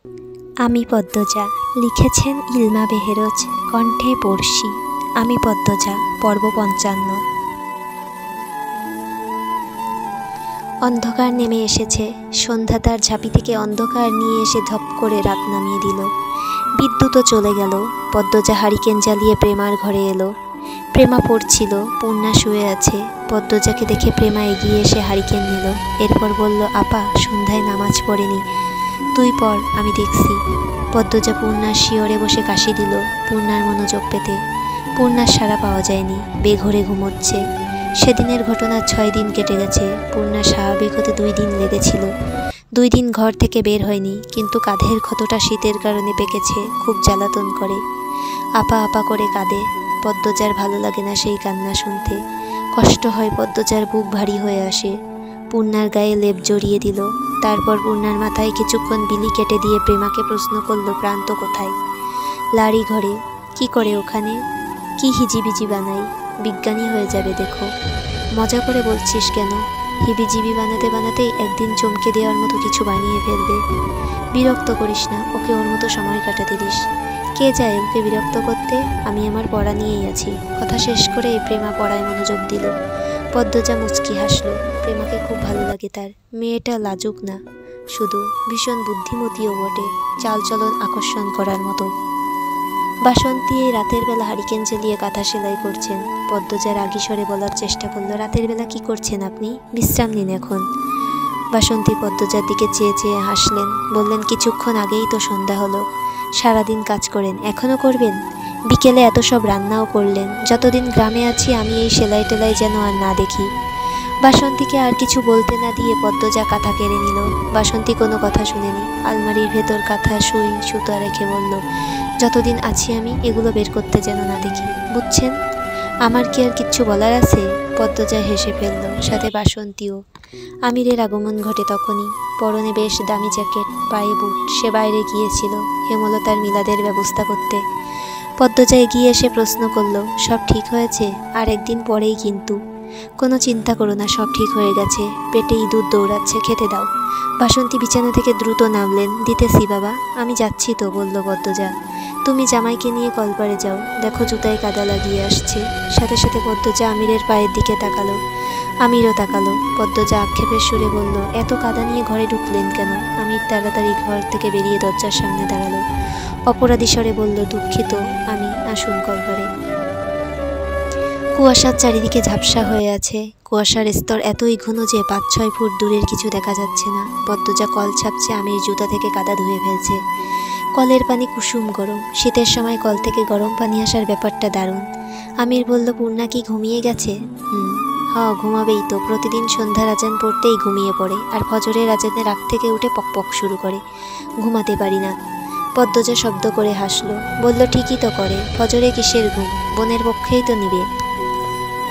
আমি পদ্মজা, লিখেছেন ইলমা বেহেরোজ, কণ্ঠে পড়শি। আমি পদ্মজা, পর্ব ৫৫। অন্ধকার নেমে এসেছে। সন্ধ্যা তার ঝাঁপি থেকে অন্ধকার নিয়ে এসে ধপ করে রাত নামিয়ে দিল। বিদ্যুৎও চলে গেল। পদ্মজা হারিকেন জ্বালিয়ে প্রেমার ঘরে এলো। প্রেমা পড়ছিল, পূর্ণা শুয়ে আছে। পদ্মজাকে দেখে প্রেমা এগিয়ে এসে হারিকেন নিল। এরপর বলল, আপা সন্ধ্যায় নামাজ পড়েনি, তুই পড়, আমি দেখছি। পদ্মজা পূর্ণার শিয়রে বসে কাশি দিল, পূর্ণার মনোযোগ পেতে। পূর্ণার সাড়া পাওয়া যায়নি, বেঘরে ঘুমোচ্ছে। সেদিনের ঘটনা ৬ দিন কেটে গেছে। পূর্ণা স্বাভাবিক হতে 2 দিন লেগেছিল। 2 দিন ঘর থেকে বের হয়নি, কিন্তু কাঁধের ক্ষতটা শীতের কারণে পেকেছে, খুব জ্বালাতন করে। আপা আপা করে কাঁদে। পদ্মজার ভালো লাগে না সেই কান্না শুনতে। কষ্ট হয়, পদ্মজার বুক ভারী হয়ে আসে। পূর্ণার গায়ে লেপ জড়িয়ে দিল। তারপর পূর্ণার মাথায় কিছুক্ষণ বিলি কেটে দিয়ে প্রেমাকে প্রশ্ন করল, প্রান্ত কোথায়? লাড়ি ঘরে। কি করে ওখানে? কি হিজিবিজি বানাই? বিজ্ঞানী হয়ে যাবে দেখো। মজা করে বলছিস কেন? হিবিজিবি বানাতে বানাতেই একদিন চমকে দেওয়ার মতো কিছু বানিয়ে ফেলবে। বিরক্ত করিস না, ওকে ওর মতো সময় কাটাতে দিস। কে যায় ওকে বিরক্ত করতে? আমি আমার পড়া নিয়েই আছি। কথা শেষ করে প্রেমা পড়ায় মনোযোগ দিল। পদ্মজা মুচকি হাসলো। প্রেমাকে খুব ভালো লাগে তার। মেয়েটা লাজুক না, শুধু ভীষণ বুদ্ধিমতীও বটে, চালচলন আকর্ষণ করার মতো। বাসন্তী এই রাতের বেলা হারিকেন জ্বালিয়ে কাঁথা সেলাই করছেন। পদ্মজা রাগী স্বরে বলার চেষ্টা করলো, রাতের বেলা কি করছেন আপনি? বিশ্রাম নিন এখন। বাসন্তী পদ্মজার দিকে চেয়ে চেয়ে হাসলেন, বললেন, কিছুক্ষণ আগেই তো সন্ধ্যা হলো। সারাদিন কাজ করেন, এখনও করবেন? বিকেলে এত সব রান্নাও করলেন। যতদিন গ্রামে আছি আমি এই সেলাই টেলাই যেন আর না দেখি। বাসন্তীকে আর কিছু বলতে না দিয়ে পদ্মজা কাঁথা কেড়ে নিল। বাসন্তী কোনো কথা শুনেনি। আলমারির ভেতর কাঁথা, সুই, সুতা রেখে বলল, যতদিন আছি আমি এগুলো বের করতে যেন না দেখি, বুঝছেন? আমার কি আর কিচ্ছু বলার আছে? পদ্মজা হেসে ফেলল, সাথে বাসন্তীও। আমিরের আগমন ঘটে তখনই। পরনে বেশ দামি জ্যাকেট, পায়ে বুট। সে বাইরে গিয়েছিল হেমলতার মিলাদের ব্যবস্থা করতে। পদ্মজা এগিয়ে এসে প্রশ্ন করল, সব ঠিক হয়েছে? আর একদিন পরেই কিন্তু। কোনো চিন্তা করো না, সব ঠিক হয়ে গেছে। পেটে ইঁদুর দৌড়াচ্ছে, খেতে দাও। বাসন্তী বিছানা থেকে দ্রুত নামলেন। দিতেছি বাবা, আমি যাচ্ছি তো, বলল পদ্মজা। তুমি জামাইকে নিয়ে কলপারে যাও, দেখো জুতায় কাদা লাগিয়ে আসছে। সাথে সাথে পদ্মজা আমিরের পায়ের দিকে তাকালো। আমিরও তাকালো। পদ্মজা আক্ষেপের সুরে বলল, এত কাদা নিয়ে ঘরে ঢুকলেন কেন? আমির তাড়াতাড়ি ঘর থেকে বেরিয়ে দরজার সামনে দাঁড়ালো। অপরাধী স্বরে বলল, দুঃখিত আমি, আসুন কলপারে। কুয়াশার চারিদিকে ঝাপসা হয়ে আছে। কুয়াশার স্তর এতই ঘন যে ৫-৬ ফুট দূরের কিছু দেখা যাচ্ছে না। পদ্মজা কল ছাপছে, আমির জুতা থেকে কাদা ধুয়ে ফেলছে। কলের পানি কুসুম গরম। শীতের সময় কল থেকে গরম পানি আসার ব্যাপারটা দারুণ। আমির বলল, পূর্ণা কি ঘুমিয়ে গেছে? ঘুমাবেই তো। প্রতিদিন সন্ধ্যার আজান পড়তেই ঘুমিয়ে পড়ে, আর ফজরের আজানের রাগ থেকে উঠে পকপক শুরু করে। ঘুমাতে পারি না। পদ্মজা শব্দ করে হাসলো, বলল, ঠিকই তো করে। ফজরে কিসের ঘুম? বোনের পক্ষেই তো নিবে।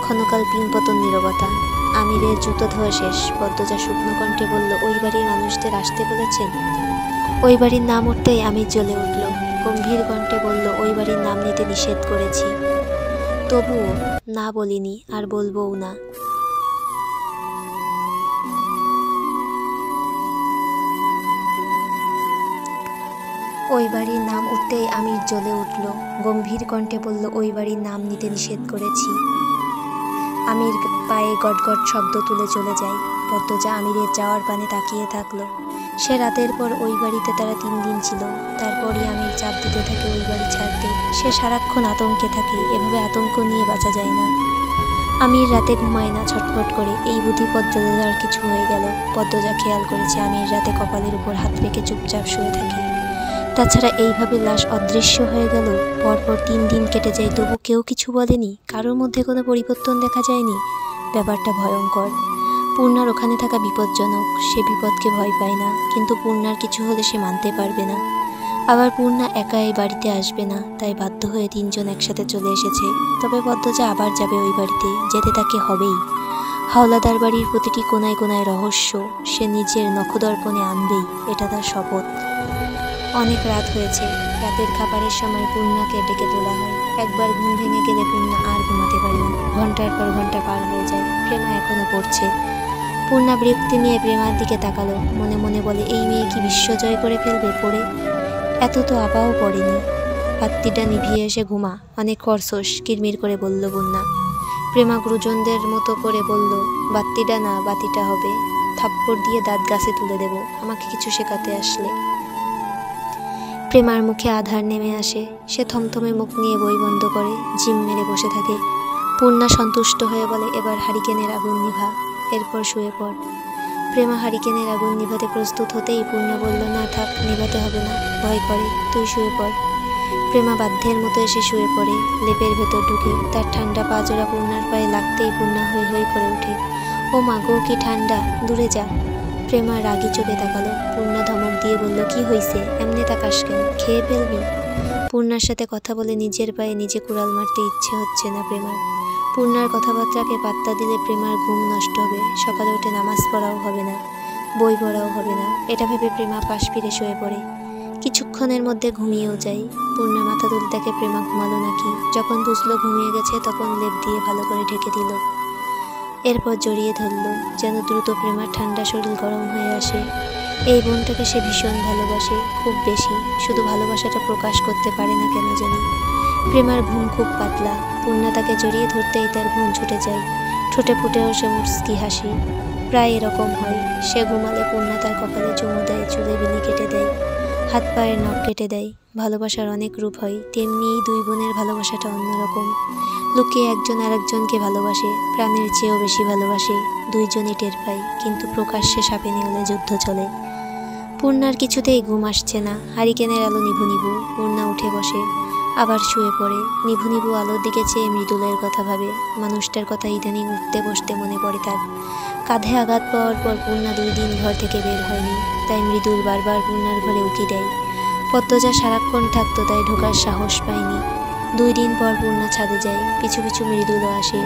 ক্ষণকাল পিনপতন নীরবতা। আমিরের জুতো ধোয়া শেষ। পদ্মজা শুকনো কণ্ঠে বলল, ওই বাড়ির মানুষদের আসতে বলেছেন? ওই বাড়ির নাম উঠতেই আমির জ্বলে উঠল। গম্ভীর কণ্ঠে বলল, ওই বাড়ির নাম নিতে নিষেধ করেছি। তবুও না বলিনি, আর বলবও না। ওই বাড়ির নাম উঠতেই আমির জ্বলে উঠল। গম্ভীর কণ্ঠে বলল, ওই বাড়ির নাম নিতে নিষেধ করেছি। আমির পায়ে গটগট শব্দ তুলে চলে যায়। পদ্মজা আমিরের যাওয়ার পানে তাকিয়ে থাকলো। সে রাতের পর ওই বাড়িতে তারা 3 দিন ছিল। তারপরই আমির চাপ দিতে থাকে ওই বাড়ি ছাড়তে। সে সারাক্ষণ আতঙ্কে থাকে। এভাবে আতঙ্ক নিয়ে বাঁচা যায় না। আমির রাতে ঘুমায় না, ছটফট করে। এই বুদ্ধি পদ্মজার কিছু হয়ে গেল। পদ্মজা খেয়াল করেছে আমির রাতে কপালের উপর হাত রেখে চুপচাপ শুয়ে থাকে। তাছাড়া এইভাবে লাশ অদৃশ্য হয়ে গেল। পরপর 3 দিন কেটে যায়, তবু কেউ কিছু বলেনি। কারোর মধ্যে কোনো পরিবর্তন দেখা যায়নি। ব্যাপারটা ভয়ঙ্কর। পূর্ণার ওখানে থাকা বিপজ্জনক। সে বিপদকে ভয় পায় না, কিন্তু পূর্ণার কিছু হলে সে মানতে পারবে না। আবার পূর্ণা একা এই বাড়িতে আসবে না, তাই বাধ্য হয়ে 3 জন একসাথে চলে এসেছে। তবে পদ্মজা আবার যাবে ওই বাড়িতে, যেতে তাকে হবেই। হাওলাদার বাড়ির প্রতিটি কোনায় কোনায় রহস্য সে নিজের নখদর্পণে আনবেই, এটা তার শপথ। অনেক রাত হয়েছে। রাতের খাবারের সময় পূর্ণাকে ডেকে তোলা হয়। একবার ঘুম ভেঙে গেলে পূর্ণা আর ঘুমাতে পারে না। ঘন্টার পর ঘন্টা পার হয়ে যায়। প্রেমা এখনো পড়ছে। পূর্ণা বিরক্তি নিয়ে প্রেমার দিকে তাকালো, মনে মনে বলে এই মেয়ে কি বিশ্ব জয় করে ফেলবে পড়ে? এত তো আপাও পড়েনি। বাত্তিটা নিভিয়ে এসে ঘুমা, অনেক করছোস, কিরমির করে বলল পূর্ণা। প্রেমা গুরুজনদের মতো করে বলল, বাত্তিটা না বাতিটা হবে, থাপ্পড় দিয়ে দাঁত গাছে তুলে দেব আমাকে কিছু শেখাতে আসলে। প্রেমার মুখে আধার নেমে আসে, সে থমথমে মুখ নিয়ে বই বন্ধ করে জিম মেরে বসে থাকে। পূর্ণা সন্তুষ্ট হয়ে বলে, এবার হারিকেনের আগুন নিভা, এরপর শুয়ে পড়। প্রেমা হারিকেনের আগুন নিভাতে প্রস্তুত হতেই পূর্ণা বলল, না থাক, নিভাতে হবে না, ভয় করে, তুই শুয়ে পড়। প্রেমা বাধ্যের মতো এসে শুয়ে পড়ে, লেপের ভেতর ঢুকে তার ঠান্ডা পা জোড়া পূর্ণার পায়ে লাগতেই পূর্ণা হৈ হৈ করে ওঠে। ও মা গো, কি ঠান্ডা, দূরে যা। প্রেমা রাগি চোখে তাকালো। পূর্ণা ধমক দিয়ে বলল, কি হইছে, এমনি তাকাস কেন, খেয়ে ফেলবি? পূর্ণার সাথে কথা বলে নিজের পায়ে নিজে কুড়াল মারতে ইচ্ছে হচ্ছে না প্রেমার। পূর্ণার কথাবার্তাকে পাত্তা দিলে প্রেমার ঘুম নষ্ট হবে, সকালে উঠে নামাজ পড়াও হবে না, বই পড়াও হবে না, এটা ভেবে প্রেমা পাশ ফিরে শুয়ে পড়ে। কিছুক্ষণের মধ্যে ঘুমিয়েও যায়। পূর্ণা মাথা তুলে দেখে প্রেমা ঘুমালো নাকি। যখন বুঝলো ঘুমিয়ে গেছে তখন লেপ দিয়ে ভালো করে ঢেকে দিল। এরপর জড়িয়ে ধরল, যেন দ্রুত প্রেমার ঠান্ডা শরীর গরম হয়ে আসে। এই বোনটাকে সে ভীষণ ভালোবাসে, খুব বেশি, শুধু ভালোবাসাটা প্রকাশ করতে পারে না কেন জানি। প্রেমার ঘুম খুব পাতলা। পূর্ণা তাকে জড়িয়ে ধরতেই তার ঘুম ছুটে যায়, ঠোঁটে ফুটেও সে মুচকি হাসি। প্রায় এরকম হয়, সে ঘুমালে পূর্ণা তার কপালে চুমু দেয়, চুলে বিলি কেটে দেয়, হাত পায়ের নখ কেটে দেয়। ভালোবাসার অনেক রূপ হয়, তেমনি এই দুই বোনের ভালোবাসাটা অন্যরকম। লুকিয়ে একজন আরেকজনকে ভালোবাসে, প্রাণের চেয়েও বেশি ভালোবাসে, দুইজনই টের পায়, কিন্তু প্রকাশ্যে সাপে নেউলে যুদ্ধ চলে। পূর্ণার কিছুতেই ঘুম আসছে না। হারিকেনের আলো নিভু নিভু। পূর্ণা উঠে বসে, আবার শুয়ে পড়ে। নিভু নিভু আলোর দিকে চেয়ে মৃদুলের কথা ভাবে। মানুষটার কথা ইদানিং উঠতে বসতে মনে পড়ে তার। কাঁধে আঘাত পাওয়ার পর পূর্ণা 2 দিন ঘর থেকে বের হয়নি, তাই মৃদুল বারবার পূর্ণার ঘরে উকি দেয়। পদ্মজা সারাক্ষণ থাকতো, তাই ঢোকার সাহস পায়নি। 2 দিন পর পূর্ণা ছাদে যায়, পিছু পিছু মৃদুলও আসে।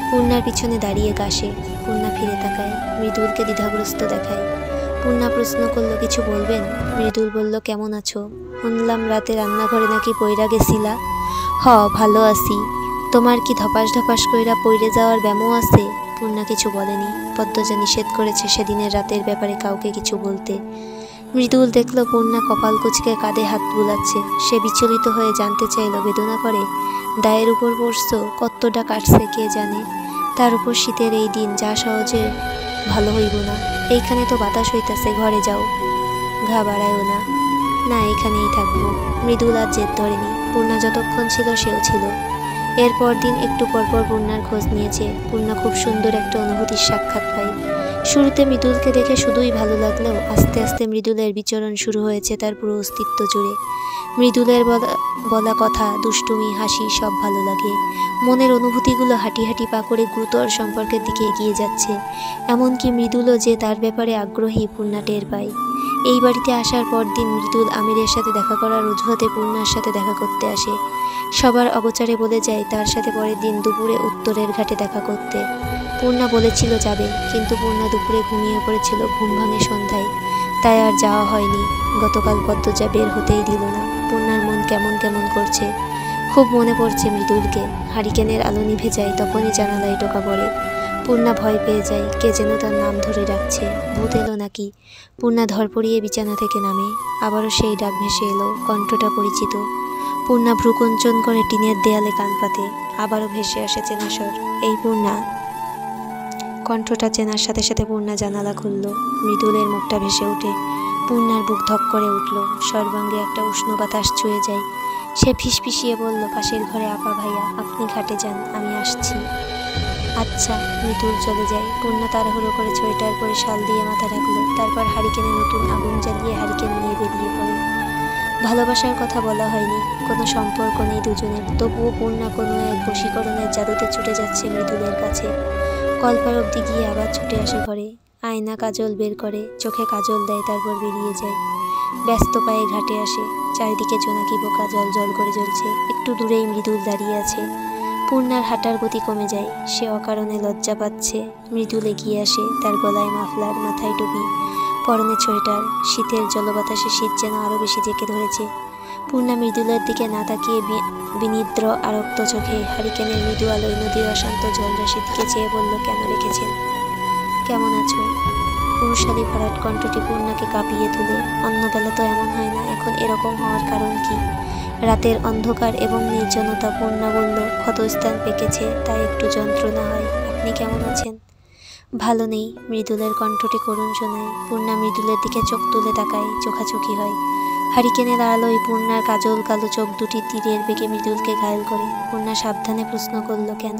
পূর্ণার পিছনে দাঁড়িয়ে কাশে। পূর্ণা ফিরে তাকায়, মৃদুলকে দ্বিধাগ্রস্ত দেখায়। পূর্ণা প্রশ্ন করলো, কিছু বলবেন? মৃদুল বলল, কেমন আছো? শুনলাম রাতে রান্নাঘরে নাকি পইরা গেছিলা। হ, ভালো আছি। তোমার কি ধপাস ধপাস কইরা পইরে যাওয়ার ব্যামো আছে? পূর্ণা কিছু বলেনি। পদ্মজা নিষেধ করেছে সেদিনের রাতের ব্যাপারে কাউকে কিছু বলতে। মৃদুল দেখল পূর্ণা কপাল কুঁচকে কাঁধে হাত বুলাচ্ছে। সে বিচলিত হয়ে জানতে চাইল, বেদনা করে? দায়ের উপর পড়ছো? কতটা কাটছে কে জানে। তার উপর শীতের এই দিন, যা সহজে ভালো হইব না। এইখানে তো বাতাস হইতাছে, ঘরে যাও। ঘা বাড়ায়ও না। না, এখানেই থাকবো। মৃদুল আর জেদ ধরেনি। পূর্ণা যতক্ষণ ছিল সেও ছিল। এরপর দিন একটু পরপর পূর্ণার খোঁজ নিয়েছে। পূর্ণা খুব সুন্দর একটা অনুভূতির সাক্ষাৎ পায়। শুরুতে মৃদুলকে দেখে শুধুই ভালো লাগলেও আস্তে আস্তে মৃদুলের বিচরণ শুরু হয়েছে তার পুরো অস্তিত্ব জুড়ে। মৃদুলের বলা কথা, দুষ্টুমি, হাসি সব ভালো লাগে। মনের অনুভূতিগুলো হাঁটি হাঁটি পা করে গুরুতর সম্পর্কের দিকে এগিয়ে যাচ্ছে। এমনকি মৃদুলও যে তার ব্যাপারে আগ্রহী পূর্ণা টের পায়। এই বাড়িতে আসার পর দিন মৃদুল আমিরের সাথে দেখা করার অজুহাতে পূর্ণার সাথে দেখা করতে আসে। সবার অগোচরে বলে যায় তার সাথে পরের দিন দুপুরে উত্তরের ঘাটে দেখা করতে। পূর্ণা বলেছিল যাবে, কিন্তু পূর্ণা দুপুরে ঘুমিয়ে পড়েছিল, ঘুম ভাঙে সন্ধ্যায়, তাই আর যাওয়া হয়নি। গতকাল পদ্মজা বের হতেই দিল না। পূর্ণার মন কেমন কেমন করছে, খুব মনে পড়ছে মৃদুলকে। হারিকেনের আলো নিভে যায়, তখনই জানালায় টোকা পড়ে। পূর্ণা ভয় পেয়ে যায়, কে যেন তার নাম ধরে ডাকছে। ভূত এলো নাকি? পূর্ণা ধরপড়িয়ে বিছানা থেকে নামে। আবারও সেই ডাক ভেসে এলো, কণ্ঠটা পরিচিত। পূর্ণা ভ্রুকুঞ্চন করে টিনের দেয়ালে কান পাতে। আবারও ভেসে আসে চেনা স্বর, এই পূর্ণা। কণ্ঠটা চেনার সাথে সাথে পূর্ণা জানালা খুলল। মৃদুলের মুখটা ভেসে ওঠে। পূর্ণার বুক ধক করে উঠল, সর্বাঙ্গে একটা উষ্ণ বাতাস ছুঁয়ে যায়। সে ফিসফিসিয়ে বলল, পাশের ঘরে আপা ভাইয়া, আপনি ঘাটে যান, আমি আসছি। আচ্ছা। মৃদুল চলে যায়। পূর্ণা তাড়াহুড়ো করে সোয়েটার পরে শাল দিয়ে মাথা ঢাকলো। তারপর হারিকেনে নতুন আগুন জ্বালিয়ে হারিকেন নিয়ে বেরিয়ে পড়ে। ভালোবাসার কথা বলা হয়নি, কোনো সম্পর্ক নেই দুজনের, তবুও পূর্ণা কোনো এক বশীকরণের জাদুতে ছুটে যাচ্ছে মৃদুলের কাছে। কলপার অবধি গিয়ে আবার ছুটে আসে ঘরে। আয়না কাজল বের করে, চোখে কাজল দেয়, তারপর বেরিয়ে যায়। ব্যস্ত পায়ে ঘাটে আসে। চারিদিকে জোনাকি পোকা জল জল করে জ্বলছে। একটু দূরেই মৃদুল দাঁড়িয়ে আছে। পূর্ণার হাঁটার গতি কমে যায়, সে অকারণে লজ্জা পাচ্ছে। মৃদুল এগিয়ে আসে, তার গলায় মাফলার, মাথায় টুপি, পরনে সোয়েটার। শীতের জলবাতাসে শীত যেন আরও বেশি জেঁকে ধরেছে। পূর্ণা মৃদুলের দিকে না তাকিয়ে বিনিদ্র আরক্ত চোখে হারিকেনের মৃদু আলোয় নদীর অশান্ত জলরাশির দিকে চেয়ে বলল, কেন রেখেছেন? কেমন আছো? পুরুষালী ভরাট কণ্ঠটি পূর্ণাকে কাঁপিয়ে তুলে। অন্য বেলা তো এমন হয় না, এখন এরকম হওয়ার কারণ কি? রাতের অন্ধকার এবং নির্জনতা। পূর্ণা বলল, ক্ষতস্থান পেকেছে, তাই একটু যন্ত্রণা হয়। আপনি কেমন আছেন? ভালো নেই। মৃদুলের কণ্ঠটি করুণ শোনায়। পূর্ণা মৃদুলের দিকে চোখ তুলে তাকায়, চোখাচোখি হয়। হারিকেনের আলোয় পূর্ণার কাজল কালো চোখ দুটি তীরের বেগে মৃদুলকে ঘায়েল করে। পূর্ণা সাবধানে প্রশ্ন করল, কেন?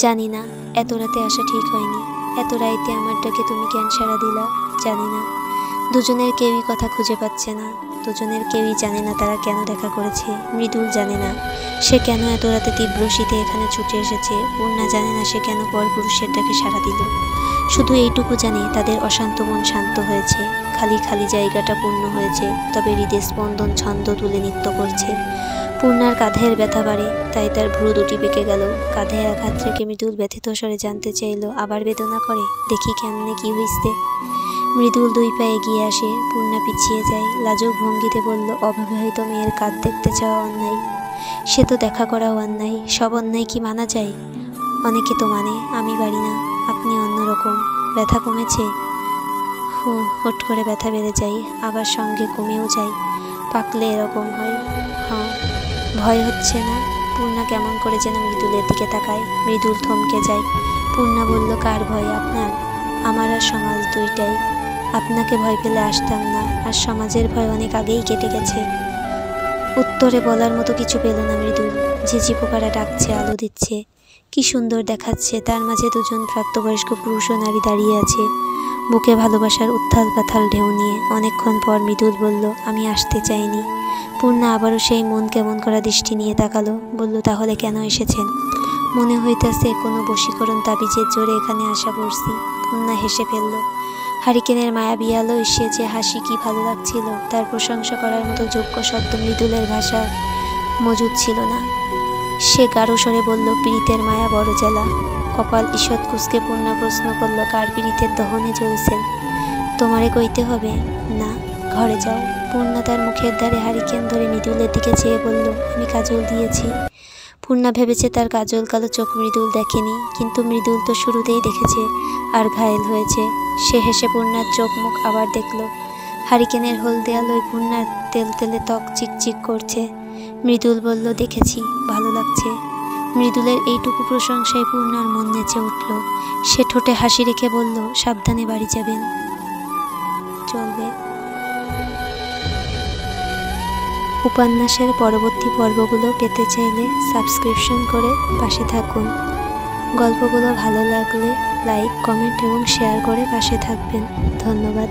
জানি না, এত রাতে আসা ঠিক হয়নি। এত রাইতে আমার ডাকে তুমি কেন সাড়া দিলা? জানি না। দুজনের কেউই কথা খুঁজে পাচ্ছে না। দুজনের কেউই জানে না তারা কেন দেখা করেছে। মৃদুল জানে না সে কেন এত রাতে তীব্র শীতে এখানে ছুটে এসেছে। পূর্ণা জানে না সে কেন পরপুরুষের ডাকে সাড়া দিল। শুধু এইটুকু জানে তাদের অশান্ত মন শান্ত হয়েছে। খালি খালি জায়গাটা পূর্ণ হয়েছে, তবে হৃদয় স্পন্দন ছন্দ তুলে নৃত্য করছে। পূর্ণার কাঁধের ব্যথা বাড়ে, তাই তার ভ্রু দুটি বেঁকে গেল। কাঁধে আঘাত রেখে মৃদুল ব্যথিত স্বরে জানতে চাইল, আবার বেদনা করে? দেখি কেমনে কি হইছে। মৃদুল 2 পা এগিয়ে আসে। পূর্ণা পিছিয়ে যায়। লাজুক ভঙ্গিতে বলল, অবিবাহিত মেয়ের কাঁধ দেখতে চাওয়া অন্যায়। সে তো দেখা করাও অন্যায়। সব অন্যায় কি মানা যায়? অনেকে তো মানে, আমি পারি না। আপনি অন্যরকম। ব্যথা কমেছে? হুট করে ব্যথা বেড়ে যায়, আবার সঙ্গে কমেও যায়। পাকলে এরকম হয়। হ্যাঁ। ভয় হচ্ছে না? পূর্ণা কেমন করে যেন মৃদুলের দিকে তাকায়। মৃদুল থমকে যায়। পূর্ণা বলল, কার ভয়? আপনার? আমার আর সমাজ দুইটাই। আপনাকে ভয় পেলে আসতাম না, আর সমাজের ভয় অনেক আগেই কেটে গেছে। উত্তরে বলার মতো কিছু পেল না মৃদুল। ঝিঝি পোকারা ডাকছে, আলো দিচ্ছে, কি সুন্দর দেখাচ্ছে। তার মাঝে দুজন প্রাপ্তবয়স্ক পুরুষ ও নারী দাঁড়িয়ে আছে, বুকে ভালোবাসার উত্থাল পাথাল ঢেউ নিয়ে। অনেকক্ষণ পর মৃদুল বলল, আমি আসতে চাইনি। পূর্ণা আবারও সেই মন কেমন করা দৃষ্টি নিয়ে তাকালো। বলল, তাহলে কেন এসেছেন? মনে হইতেছে কোনো বশীকরণ তাবিজের জোরে এখানে আসা পড়ছি। পূর্ণা হেসে ফেলল। হারিকেনের মায়াবী আলো এসে যে হাসি কি ভালো লাগছিল। তার প্রশংসা করার মতো যোগ্য শব্দ মৃদুলের ভাষা মজুদ ছিল না। সে গাঢ় স্বরে বলল, পীড়িতের মায়া বড় জ্বালা। কপাল ঈষৎ কুঁচকে পূর্ণা প্রশ্ন করল, কার পীড়িতের দহনে জ্বলছেন? তোমারে কইতে হবে না, ঘরে যাও। পূর্ণা তার মুখের ধারে হারিকেন ধরে মৃদুলের দিকে চেয়ে বলল, আমি কাজল দিয়েছি। পূর্ণা ভেবেছে তার কাজল কালো চোখ মৃদুল দেখেনি, কিন্তু মৃদুল তো শুরুতেই দেখেছে আর ঘায়েল হয়েছে। সে হেসে পূর্ণার চোখ মুখ আবার দেখল। হারিকেনের হলদে আলোয় পূর্ণার তেলতেলে ত্বক চিকচিক করছে। মৃদুল বলল, দেখেছি, ভালো লাগছে। মৃদুলের এইটুকু প্রশংসায় পূর্ণার মন নেচে উঠল। সে ঠোঁটে হাসি রেখে বলল, সাবধানে বাড়ি যাবেন। চলবে। উপন্যাসের পরবর্তী পর্বগুলো পেতে চাইলে সাবস্ক্রিপশন করে পাশে থাকুন। গল্পগুলো ভালো লাগলে লাইক, কমেন্ট এবং শেয়ার করে পাশে থাকবেন। ধন্যবাদ।